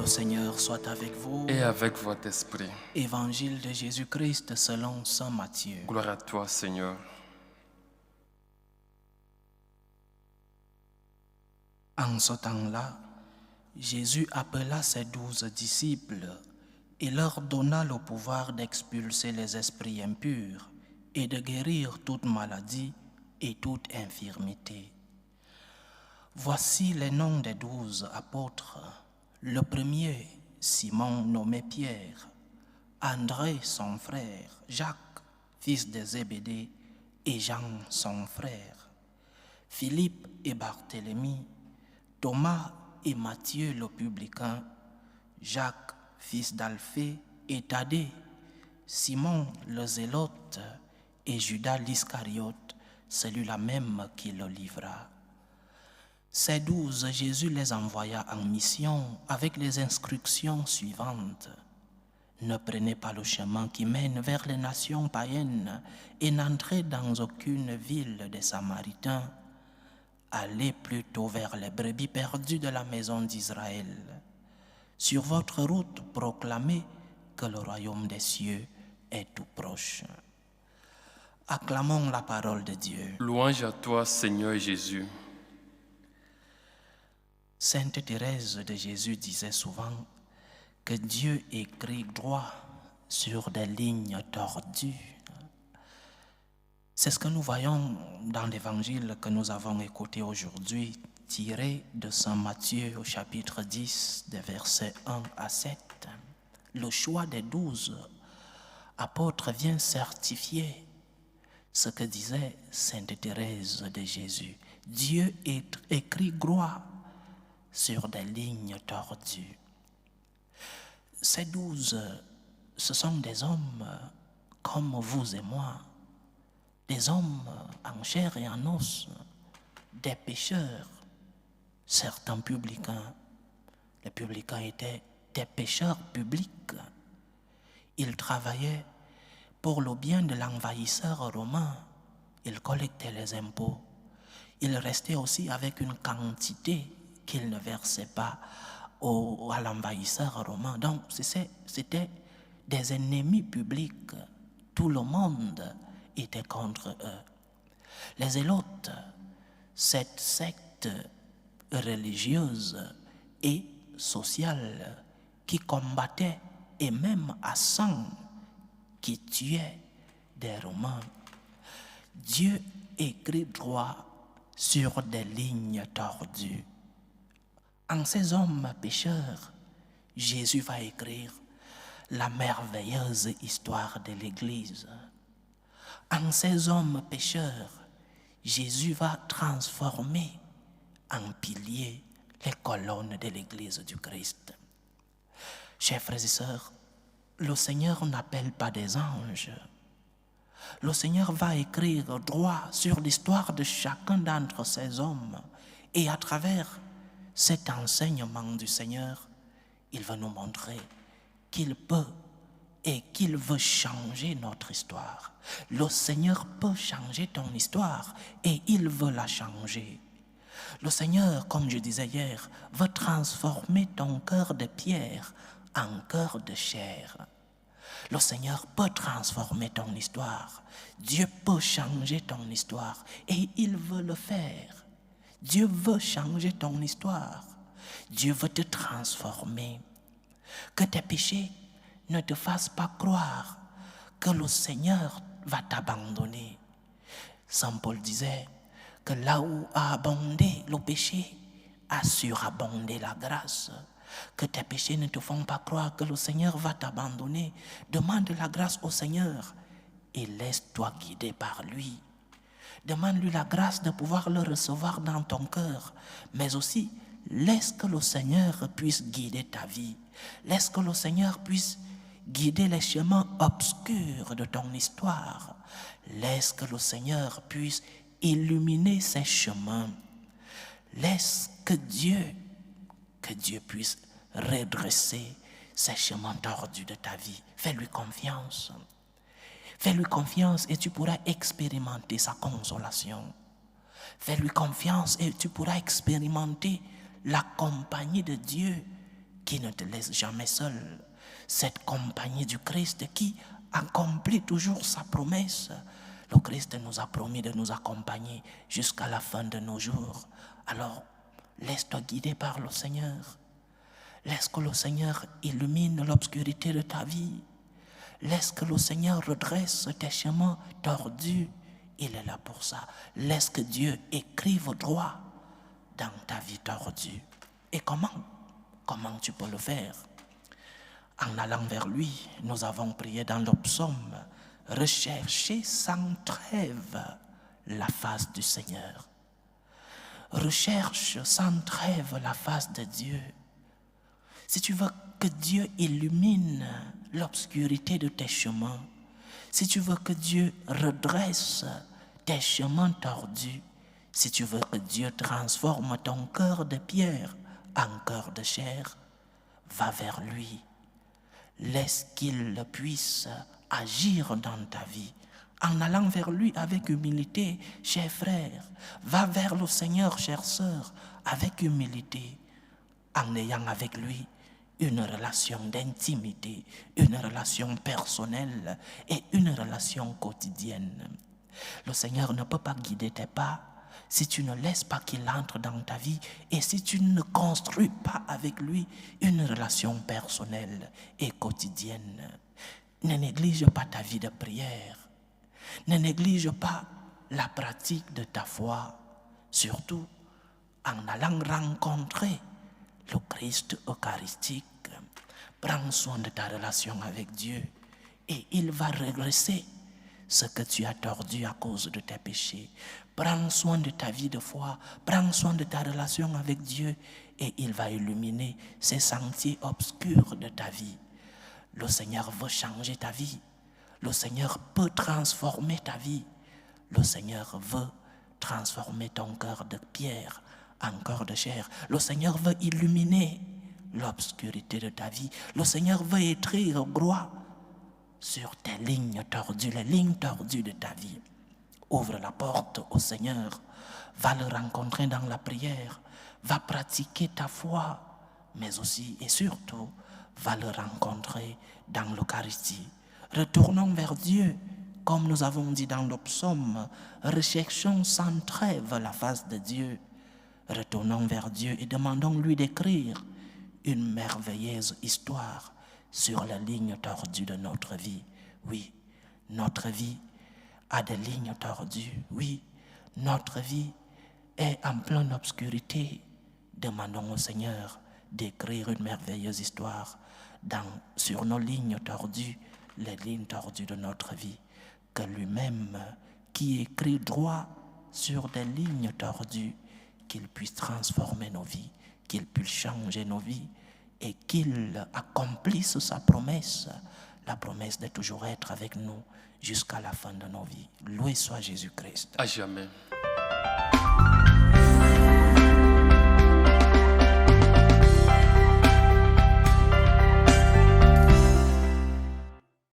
Le Seigneur soit avec vous. et avec votre esprit. Évangile de Jésus-Christ selon saint Matthieu. Gloire à toi, Seigneur. En ce temps-là, Jésus appela ses 12 disciples et leur donna le pouvoir d'expulser les esprits impurs et de guérir toute maladie et toute infirmité. Voici les noms des 12 apôtres. Le premier, Simon nommé Pierre, André son frère, Jacques, fils de Zébédée, et Jean son frère, Philippe et Barthélemy, Thomas et Matthieu le publicain, Jacques, fils d'Alphée, et Thaddée, Simon le zélote, et Judas l'Iscariote, celui-là même qui le livra. Ces 12, Jésus les envoya en mission avec les instructions suivantes. Ne prenez pas le chemin qui mène vers les nations païennes et n'entrez dans aucune ville des Samaritains. Allez plutôt vers les brebis perdues de la maison d'Israël. Sur votre route, proclamez que le royaume des cieux est tout proche. Acclamons la parole de Dieu. Louange à toi, Seigneur Jésus. Sainte Thérèse de Jésus disait souvent que Dieu écrit droit sur des lignes tordues. C'est ce que nous voyons dans l'évangile que nous avons écouté aujourd'hui, tiré de saint Matthieu au chapitre 10, des versets 1 à 7. Le choix des 12 apôtres vient certifier ce que disait sainte Thérèse de Jésus. Dieu écrit droit sur des lignes tordues. Ces 12, ce sont des hommes comme vous et moi, des hommes en chair et en os, des pécheurs, certains publicains. Les publicains étaient des pécheurs publics. Ils travaillaient pour le bien de l'envahisseur romain. Ils collectaient les impôts. Ils restaient aussi avec une quantité qu'ils ne versaient pas à l'envahisseur romain. Donc, c'était des ennemis publics. Tout le monde était contre eux. Les zélotes, cette secte religieuse et sociale qui combattait et même à sang, qui tuait des Romains. Dieu écrit droit sur des lignes tordues. En ces hommes pécheurs, Jésus va écrire la merveilleuse histoire de l'Église. En ces hommes pécheurs, Jésus va transformer en piliers les colonnes de l'Église du Christ. Chers frères et sœurs, le Seigneur n'appelle pas des anges. Le Seigneur va écrire droit sur l'histoire de chacun d'entre ces hommes. Et à travers cet enseignement du Seigneur, il va nous montrer qu'il peut et qu'il veut changer notre histoire. Le Seigneur peut changer ton histoire et il veut la changer. Le Seigneur, comme je disais hier, veut transformer ton cœur de pierre en cœur de chair. Le Seigneur peut transformer ton histoire. Dieu peut changer ton histoire et il veut le faire. Dieu veut changer ton histoire. Dieu veut te transformer. Que tes péchés ne te fassent pas croire que le Seigneur va t'abandonner. Saint Paul disait que là où a abondé le péché, a surabondé la grâce. Que tes péchés ne te font pas croire que le Seigneur va t'abandonner. Demande la grâce au Seigneur et laisse-toi guider par lui. Demande-lui la grâce de pouvoir le recevoir dans ton cœur, mais aussi laisse que le Seigneur puisse guider ta vie. Laisse que le Seigneur puisse guider les chemins obscurs de ton histoire. Laisse que le Seigneur puisse illuminer ces chemins. Laisse que Dieu puisse redresser ces chemins tordus de ta vie. Fais-lui confiance. Fais-lui confiance et tu pourras expérimenter sa consolation. Fais-lui confiance et tu pourras expérimenter la compagnie de Dieu qui ne te laisse jamais seul. Cette compagnie du Christ qui accomplit toujours sa promesse. Le Christ nous a promis de nous accompagner jusqu'à la fin de nos jours. Alors, laisse-toi guider par le Seigneur. Laisse que le Seigneur illumine l'obscurité de ta vie. Laisse que le Seigneur redresse tes chemins tordus. Il est là pour ça. Laisse que Dieu écrive droit dans ta vie tordue. Et comment? Comment tu peux le faire? En allant vers lui, nous avons prié dans le psaume, recherchez sans trêve la face du Seigneur. Recherche sans trêve la face de Dieu. Si tu veux que Dieu illumine l'obscurité de tes chemins, si tu veux que Dieu redresse tes chemins tordus, si tu veux que Dieu transforme ton cœur de pierre en cœur de chair, va vers lui. Laisse qu'il puisse agir dans ta vie. En allant vers lui avec humilité, cher frère, va vers le Seigneur, chère sœur, avec humilité, en ayant avec lui une relation d'intimité, une relation personnelle et une relation quotidienne. Le Seigneur ne peut pas guider tes pas si tu ne laisses pas qu'il entre dans ta vie et si tu ne construis pas avec lui une relation personnelle et quotidienne. Ne néglige pas ta vie de prière. Ne néglige pas la pratique de ta foi, surtout en allant rencontrer le Christ eucharistique. Prends soin de ta relation avec Dieu et il va regresser ce que tu as tordu à cause de tes péchés. Prends soin de ta vie de foi, prends soin de ta relation avec Dieu et il va illuminer ces sentiers obscurs de ta vie. Le Seigneur veut changer ta vie. Le Seigneur peut transformer ta vie. Le Seigneur veut transformer ton cœur de pierre en cœur de chair. Le Seigneur veut illuminer l'obscurité de ta vie. Le Seigneur veut écrire droit sur tes lignes tordues, les lignes tordues de ta vie. Ouvre la porte au Seigneur. Va le rencontrer dans la prière. Va pratiquer ta foi, mais aussi et surtout, va le rencontrer dans l'Eucharistie. Retournons vers Dieu, comme nous avons dit dans le psaume. Recherchons sans trêve la face de Dieu. Retournons vers Dieu et demandons-lui d'écrire une merveilleuse histoire sur la ligne tordue de notre vie. Oui, notre vie a des lignes tordues. Oui, notre vie est en pleine obscurité. Demandons au Seigneur d'écrire une merveilleuse histoire sur nos lignes tordues, les lignes tordues de notre vie. Que lui-même, qui écrit droit sur des lignes tordues, qu'il puisse transformer nos vies, qu'il puisse changer nos vies et qu'il accomplisse sa promesse, la promesse de toujours être avec nous jusqu'à la fin de nos vies. Loué soit Jésus-Christ. À jamais.